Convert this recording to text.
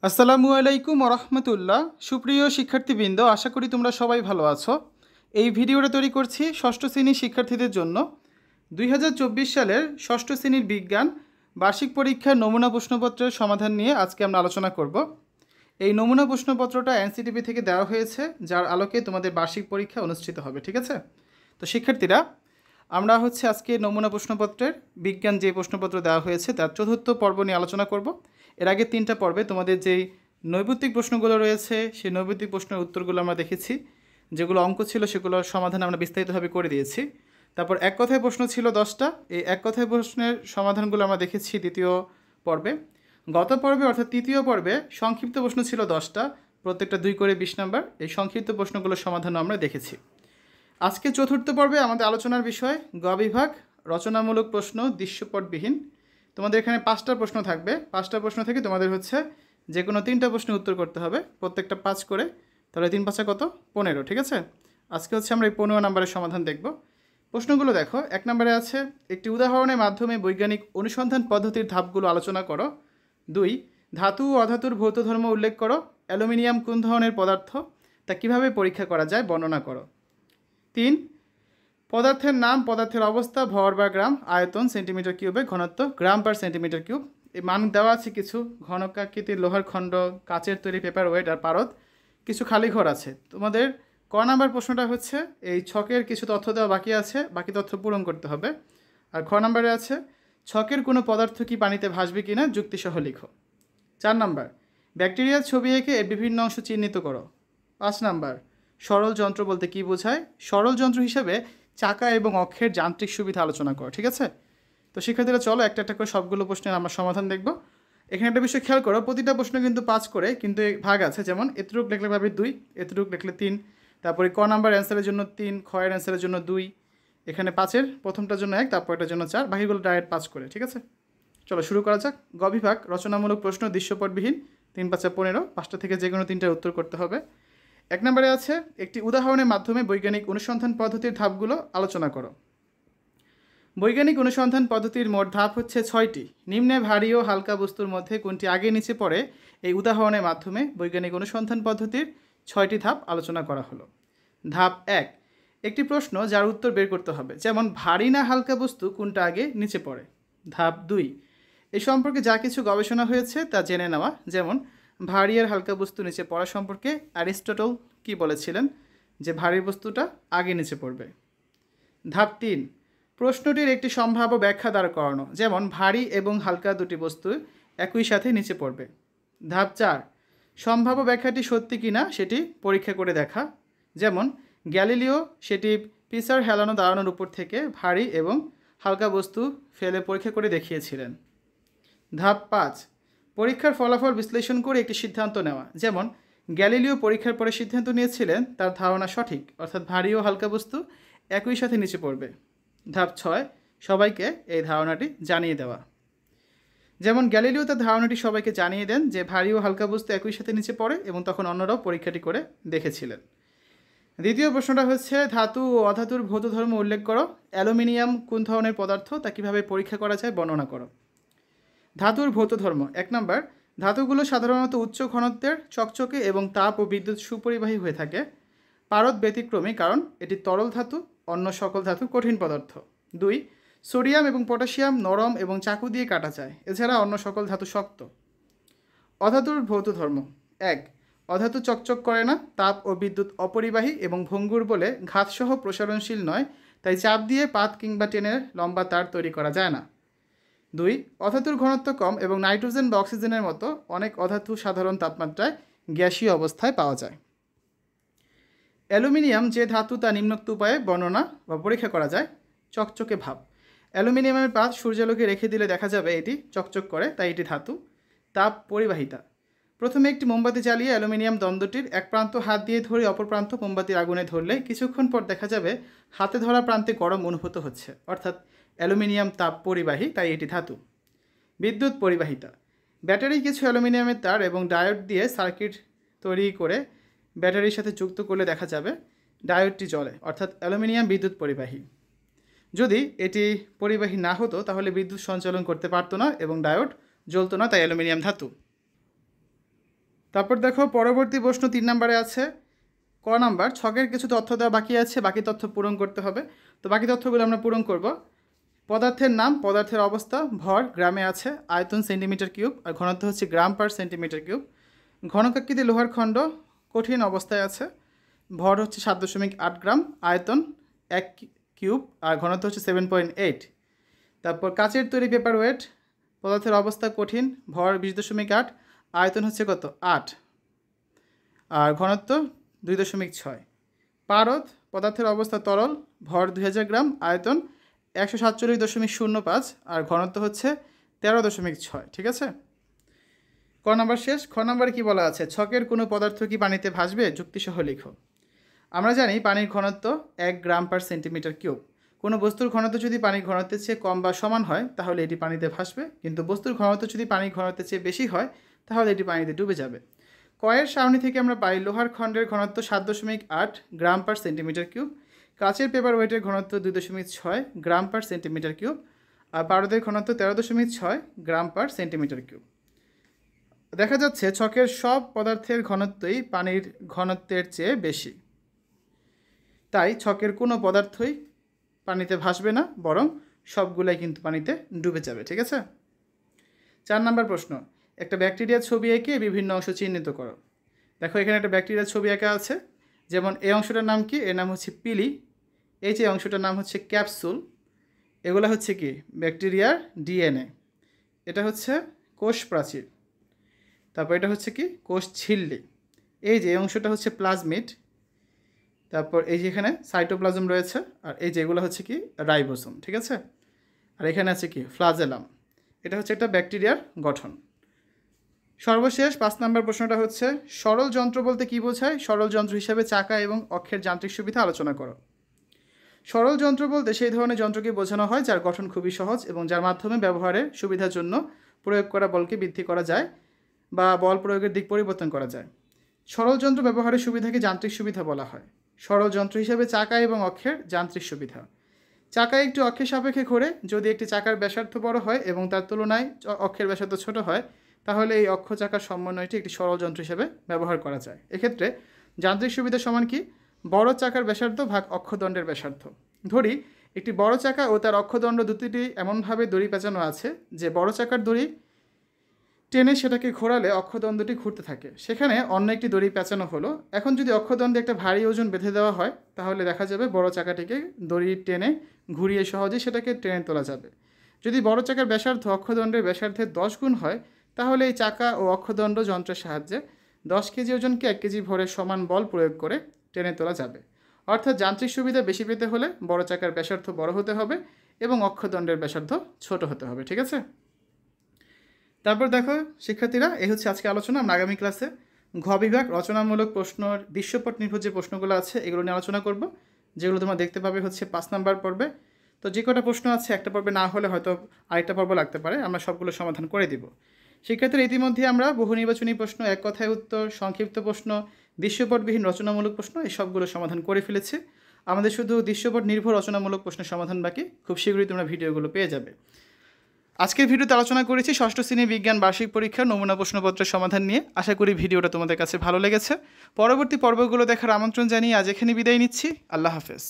আসসালামু আলাইকুম রহমতুল্লাহ। সুপ্রিয় শিক্ষার্থীবৃন্দ, আশা করি তোমরা সবাই ভালো আছো। এই ভিডিওটা তৈরি করছি ষষ্ঠ শ্রেণীর শিক্ষার্থীদের জন্য। 2024 সালের ষষ্ঠ শ্রেণীর বিজ্ঞান বার্ষিক পরীক্ষার নমুনা প্রশ্নপত্রের সমাধান নিয়ে আজকে আমরা আলোচনা করব। এই নমুনা প্রশ্নপত্রটা এনসিটিভি থেকে দেওয়া হয়েছে, যার আলোকে তোমাদের বার্ষিক পরীক্ষা অনুষ্ঠিত হবে। ঠিক আছে? তো শিক্ষার্থীরা, আমরা আজকে নমুনা প্রশ্নপত্রের বিজ্ঞান যে প্রশ্নপত্র দেওয়া হয়েছে তার চতুর্থ পর্ব নিয়ে আলোচনা করব। এর আগে 3টা পর্বে তোমাদের যেই নৈর্ব্যক্তিক প্রশ্নগুলো রয়েছে সেই নৈর্ব্যক্তিক প্রশ্নের উত্তরগুলো আমরা দেখেছি, যেগুলো অঙ্ক ছিল সেগুলোর সমাধান আমরা বিস্তারিতভাবে করে দিয়েছি। তারপর এক কথায় প্রশ্ন ছিল 10টা, এই এক কথায় প্রশ্নের সমাধানগুলো আমরা দেখেছি দ্বিতীয় পর্বে। গত পর্বে অর্থাৎ তৃতীয় পর্বে সংক্ষিপ্ত প্রশ্ন ছিল 10টা, প্রত্যেকটা 2 করে 20 নাম্বার। এই সংক্ষিপ্ত প্রশ্নগুলোর সমাধানও আমরা দেখেছি। আজকে চতুর্থ পর্বে আমাদের আলোচনার বিষয় গ বিভাগ রচনামূলক প্রশ্ন দৃশ্যপটবিহীন। তোমাদের এখানে 5টা প্রশ্ন থাকবে। 5টা প্রশ্ন থেকে তোমাদের যে কোনো 3টা প্রশ্নের উত্তর করতে হবে, প্রত্যেকটা 5 করে। তাহলে 3 5 কত? 15। ঠিক আছে? আজকে আমরা এই 15 নম্বরের সমাধান দেখব। প্রশ্নগুলো দেখো। 1 নম্বরে আছে, একটি উদাহরণের মাধ্যমে বৈজ্ঞানিক অনুসন্ধান পদ্ধতির ধাপগুলো আলোচনা করো। 2, ধাতু ও অধাতুর ভৌত ধর্ম উল্লেখ করো। অ্যালুমিনিয়াম কোন ধরনের পদার্থ, তা কিভাবে পরীক্ষা করা যায় বর্ণনা করো। 3, পদার্থের নাম, পদার্থের অবস্থা, ভর বা গ্রাম, আয়তন সেন্টিমিটার কিউবে, ঘনত্ব গ্রাম পার সেন্টিমিটার কিউব। এই মান দেওয়া আছে কিছু। ঘনকাকৃতির লোহার খণ্ড, কাচের তৈরি পেপার ওয়েট আর পারদ। কিছু খালি ঘর আছে। তোমাদের ক নাম্বার প্রশ্নটা এই ছকের কিছু তথ্য দেওয়া বাকি আছে, বাকি তথ্য পূরণ করতে হবে। আর খ নাম্বারে আছে, ছকের কোনো পদার্থ কি পানিতে ভাসবে কিনা যুক্তিসহ লিখো। 4 নাম্বার, ব্যাকটেরিয়ার ছবি এঁকে এর বিভিন্ন অংশ চিহ্নিত করো। 5 নাম্বার, সরল যন্ত্র বলতে কী বোঝায়? সরল যন্ত্র হিসেবে চাকা এবং অক্ষের যান্ত্রিক সুবিধা আলোচনা করো। ঠিক আছে? তো শিক্ষার্থীরা চলো একটা একটা করে সবগুলো প্রশ্নের আমরা সমাধান দেখব। এখানে একটা বিষয় খেয়াল করো, প্রতিটা প্রশ্ন কিন্তু 5 করে, কিন্তু ভাগ আছে। যেমন এতটুক লিখলে পাবে 2, এতটুক লিখলে 3। তারপরে ক নাম্বার অ্যান্সারের জন্য 3, খ এর অ্যান্সারের জন্য 2। এখানে 5-এর প্রথমটার জন্য 1, তারপরটার জন্য 4, বাকিগুলো ডাইরেক্ট 5 করে। ঠিক আছে? চলো শুরু করা যাক। গ বিভাগ রচনামূলক প্রশ্ন দৃশ্যপটবিহীন, 3 5 15, 5টা থেকে যে কোনো 3টার উত্তর করতে হবে। 1 নম্বরে আছে, একটি উদাহরণের মাধ্যমে বৈজ্ঞানিক অনুসন্ধান পদ্ধতির ধাপগুলো আলোচনা করো। বৈজ্ঞানিক অনুসন্ধান পদ্ধতির মোট ধাপ 6টি। নিম্নে ভারী ও হালকা বস্তুর মধ্যে কোনটি আগে নিচে পড়ে? এই উদাহরণের মাধ্যমে বৈজ্ঞানিক অনুসন্ধান পদ্ধতির 6টি ধাপ আলোচনা করা হলো। ধাপ 1, একটি প্রশ্ন যার উত্তর বের করতে হবে। যেমন ভারী না হালকা বস্তু কোনটা আগে নিচে পড়ে। ধাপ 2, এ সম্পর্কে যা কিছু গবেষণা হয়েছে তা জেনে নেওয়া। যেমন ভারী আর হালকা বস্তু নিচে পড়া সম্পর্কে অ্যারিস্টটল কি বলেছিলেন? যে ভারী বস্তুটা আগে নিচে পড়বে। ধাপ 3, প্রশ্নটির একটি সম্ভাব্য ব্যাখ্যা দাঁড় করানো। যেমন ভারী এবং হালকা দুটি বস্তু একই সাথে নিচে পড়বে। ধাপ 4, সম্ভাব্য ব্যাখ্যাটি সত্যি কিনা সেটি পরীক্ষা করে দেখা। যেমন গ্যালিলিও সেটি পিসার হেলানো দাঁড়ানোর উপর থেকে ভারী এবং হালকা বস্তু ফেলে পরীক্ষা করে দেখিয়েছিলেন। ধাপ 5, পরীক্ষার ফলাফল বিশ্লেষণ করে একটি সিদ্ধান্ত নেওয়া। যেমন গ্যালিলিও পরীক্ষার পরে সিদ্ধান্ত নিয়েছিলেন তার ধারণা সঠিক, অর্থাৎ ভারী ও হালকা বস্তু একই সাথে নিচে পড়বে। ধাপ 6, সবাইকে এই ধারণাটি জানিয়ে দেওয়া। যেমন গ্যালিলিও তার ধারণাটি সবাইকে জানিয়ে দেন যে ভারী ও হালকা বস্তু একই সাথে নিচে পড়ে, এবং তখন অন্যরাও পরীক্ষাটি করে দেখেছিলেন। দ্বিতীয় প্রশ্নটা ধাতু ও অধাতুর ভৌত ধর্ম উল্লেখ করো। অ্যালুমিনিয়াম কোন ধরনের পদার্থ, তা কীভাবে পরীক্ষা করা যায় বর্ণনা করো। ধাতুর ভৌত ধর্ম। 1 নম্বর, ধাতুগুলো সাধারণত উচ্চ ঘনত্বের, চকচকে এবং তাপ ও বিদ্যুৎ সুপরিবাহী হয়ে থাকে। পারদ ব্যতিক্রমী, কারণ এটি তরল ধাতু, অন্য সকল ধাতু কঠিন পদার্থ। 2, সোডিয়াম এবং পটাশিয়াম নরম এবং চাকু দিয়ে কাটা যায়, এছাড়া অন্য সকল ধাতু শক্ত। অধাতুর ভৌত ধর্ম। 1, অধাতু চকচক করে না, তাপ ও বিদ্যুৎ অপরিবাহী এবং ভঙ্গুর বলে ঘাতসহ প্রসারণশীল নয়, তাই চাপ দিয়ে পাত কিংবা টেনের লম্বা তার তৈরি করা যায় না। 2, অধাতুর ঘনত্ব কম এবং নাইট্রোজেন বা অক্সিজেনের মতো অনেক অধাতু সাধারণ তাপমাত্রায় গ্যাসীয় অবস্থায় পাওয়া যায়। অ্যালুমিনিয়াম যে ধাতু তা নিম্নোক্ত উপায়ে বর্ণনা বা পরীক্ষা করা যায়। চকচকে ভাব। অ্যালুমিনিয়ামের পাত সূর্যালোকে রেখে দিলে দেখা যাবে এটি চকচক করে, তাই এটি ধাতু। তাপ পরিবাহিতা। প্রথমে একটি মোমবাতি জ্বালিয়ে অ্যালুমিনিয়াম দণ্ডটির এক প্রান্ত হাত দিয়ে ধরে অপর প্রান্ত মোমবাতির আগুনে ধরলে কিছুক্ষণ পর দেখা যাবে হাতে ধরা প্রান্তে গরম অনুভূত হচ্ছে, অর্থাৎ অ্যালুমিনিয়াম তাপ পরিবাহী, তাই এটি ধাতু। বিদ্যুৎ পরিবাহিতা। ব্যাটারি কিছু অ্যালুমিনিয়ামের তার এবং ডায়োড দিয়ে সার্কিট তৈরি করে ব্যাটারির সাথে যুক্ত করলে দেখা যাবে ডায়োডটি জ্বলে, অর্থাৎ অ্যালুমিনিয়াম বিদ্যুৎ পরিবাহী। যদি এটি পরিবাহী না হতো তাহলে বিদ্যুৎ সঞ্চালন করতে পারতো না এবং ডায়োড জ্বলতো না, তাই অ্যালুমিনিয়াম ধাতু। তারপর দেখো পরবর্তী প্রশ্ন 3 নম্বরে আছে ক নাম্বার, ছকের কিছু তথ্য দেওয়া বাকি আছে, বাকি তথ্য পূরণ করতে হবে। তো বাকি তথ্যগুলো আমরা পূরণ করব। পদার্থের নাম, পদার্থের অবস্থা, ভর গ্রামে আছে, আয়তন সেন্টিমিটার কিউব, আর ঘনত্ব হচ্ছে গ্রাম পার সেন্টিমিটার কিউব। ঘনকাকৃতি লোহার খণ্ড কঠিন অবস্থায় আছে, ভর হচ্ছে 7.8 গ্রাম, আয়তন 1 কিউব, আর ঘনত্ব হচ্ছে 7.8। তারপর কাচের তৈরি পেপার ওয়েট, পদার্থের অবস্থা কঠিন, ভর 20.8, আয়তন হচ্ছে কত 8, আর ঘনত্ব 2.6। পারদ, পদার্থের অবস্থা তরল, ভর 2000 গ্রাম, আয়তন 147.05, আর ঘনত্ব হচ্ছে 13.6। ঠিক আছে, ক নাম্বার শেষ। খ নাম্বারে কী বলা আছে, ছকের কোনো পদার্থ কি পানিতে ভাসবে, যুক্তিসহ লিখো। আমরা জানি পানির ঘনত্ব 1 গ্রাম পার সেন্টিমিটার কিউব। কোনো বস্তুর ঘনত্ব যদি পানির ঘনত্বের চেয়ে কম বা সমান হয় তাহলে এটি পানিতে ভাসবে, কিন্তু বস্তুর ঘনত্ব যদি পানির ঘনত্বের চেয়ে বেশি হয় তাহলে এটি পানিতে ডুবে যাবে। কয়ের সারণী থেকে আমরা পাই লোহার খণ্ডের ঘনত্ব 7.8 গ্রাম পার সেন্টিমিটার কিউব, কাচের পেপার ওয়েটের ঘনত্ব 2.6 গ্রাম পার সেন্টিমিটার কিউব, আর পারদের ঘনত্ব 13.6 গ্রাম পার সেন্টিমিটার কিউব। দেখা যাচ্ছে ছকের সব পদার্থের ঘনত্বই পানির ঘনত্বের চেয়ে বেশি, তাই ছকের কোনো পদার্থই পানিতে ভাসবে না, বরং সবগুলাই কিন্তু পানিতে ডুবে যাবে। ঠিক আছে, 4 নম্বর প্রশ্ন, একটা ব্যাকটেরিয়ার ছবি এঁকে বিভিন্ন অংশ চিহ্নিত করো। দেখো এখানে একটা ব্যাকটেরিয়ার ছবি আঁকা আছে, যেমন এই অংশটার নাম কি, এর নাম হচ্ছে পিলি, এই যে অংশটার নাম হচ্ছে ক্যাপসুল, এগুলো হচ্ছে কি ব্যাকটেরিয়ার ডিএনএ, এটা হচ্ছে কোষ প্রাচীর, তারপর এটা হচ্ছে কি কোষ ঝিল্লি, এই যে এই অংশটা হচ্ছে প্লাজমিড, তারপর এই যে এখানে সাইটোপ্লাজম রয়েছে, আর এই যেগুলো হচ্ছে কি রাইবোসোম। ঠিক আছে, আর এখানে আছে কি ফ্লাজেলাম, এটা হচ্ছে একটা ব্যাকটেরিয়ার গঠন। সর্বশেষ 5 নম্বর প্রশ্নটা হচ্ছে সরল যন্ত্র বলতে কী বোঝায়, সরল যন্ত্র হিসাবে চাকা এবং অক্ষের যান্ত্রিক সুবিধা আলোচনা করো। সরল যন্ত্র বলতে সেই ধরনের যন্ত্রকে বোঝানো হয় যার গঠন খুবই সহজ এবং যার মাধ্যমে ব্যবহারের সুবিধার জন্য প্রয়োগ করা বলকে বৃদ্ধি করা যায় বা বল প্রয়োগের দিক পরিবর্তন করা যায়। সরল যন্ত্র ব্যবহারের সুবিধাকে যান্ত্রিক সুবিধা বলা হয়। সরল যন্ত্র হিসেবে চাকা এবং অক্ষের যান্ত্রিক সুবিধা, চাকা একটি অক্ষের সাপেক্ষে ঘোরে, যদি একটি চাকার ব্যাসার্ধ বড় হয় এবং তার তুলনায় অক্ষের ব্যাসার্ধ ছোট হয় তাহলে এই অক্ষ চাকার সমন্বয়টি একটি সরল যন্ত্র হিসেবে ব্যবহার করা যায়। এক্ষেত্রে যান্ত্রিক সুবিধা সমান কি, বড় চাকার ব্যাসার্ধ ভাগ অক্ষদণ্ডের ব্যাসার্ধ। ধরি একটি বড় চাকা ও তার অক্ষদণ্ড দুটিটি এমনভাবে দড়ি পেঁচানো আছে যে বড় চাকার দড়ি টেনে সেটাকে ঘোরালে অক্ষদণ্ডটি ঘুরতে থাকে, সেখানে অন্য একটি দড়ি পেঁচানো হলো। এখন যদি অক্ষদণ্ডে একটা ভারী ওজন বেঁধে দেওয়া হয় তাহলে দেখা যাবে বড় চাকাটিকে দড়ি টেনে ঘুরিয়ে সহজেই সেটাকে টেনে তোলা যাবে। যদি বড় চাকার ব্যাসার্ধ অক্ষদণ্ডের ব্যাসার্ধের 10 গুণ হয় তাহলে এই চাকা ও অক্ষদণ্ড যন্ত্রের সাহায্যে 10 কেজি ওজনকে 1 কেজি ভরের সমান বল প্রয়োগ করে টেনে তোলা যাবে। অর্থাৎ যান্ত্রিক সুবিধা বেশি পেতে হলে বড় চাকার ব্যাসার্ধ বড় হতে হবে এবং অক্ষদণ্ডের ব্যাসার্ধ ছোট হতে হবে। ঠিক আছে, তারপর দেখো শিক্ষার্থীরা, এই হচ্ছে আজকে আলোচনা। আমরা আগামী ক্লাসে ঘ বিভাগ রচনামূলক প্রশ্নর দৃশ্যপট নির্ভর যে প্রশ্নগুলো আছে এগুলো নিয়ে আলোচনা করব, যেগুলো তোমরা দেখতে পাবে হচ্ছে 5 নম্বর পর্বে। তো যে কটা প্রশ্ন আছে একটা পর্বে না হলে হয়তো আরেকটা পর্ব লাগতে পারে, আমরা সবগুলো সমাধান করে দিব। শিক্ষার্থীরা ইতিমধ্যে আমরা বহু নির্বাচনী প্রশ্ন, এক কথায় উত্তর, সংক্ষিপ্ত প্রশ্ন, দৃশ্যপটবিহীন রচনামূলক প্রশ্ন এই সবগুলো সমাধান করে ফেলেছি। আমাদের শুধু দৃশ্যপট নির্ভর রচনামূলক প্রশ্নের সমাধান বাকি, খুব শীঘ্রই তোমরা ভিডিওগুলো পেয়ে যাবে। আজকের ভিডিওতে আলোচনা করেছি ষষ্ঠ শ্রেণী বিজ্ঞান বার্ষিক পরীক্ষার নমুনা প্রশ্নপত্রের সমাধান নিয়ে। আশা করি ভিডিওটা তোমাদের কাছে ভালো লেগেছে। পরবর্তী পর্বগুলো দেখার আমন্ত্রণ জানিয়ে আজ এখানে বিদায় নিচ্ছি। আল্লাহ হাফেজ।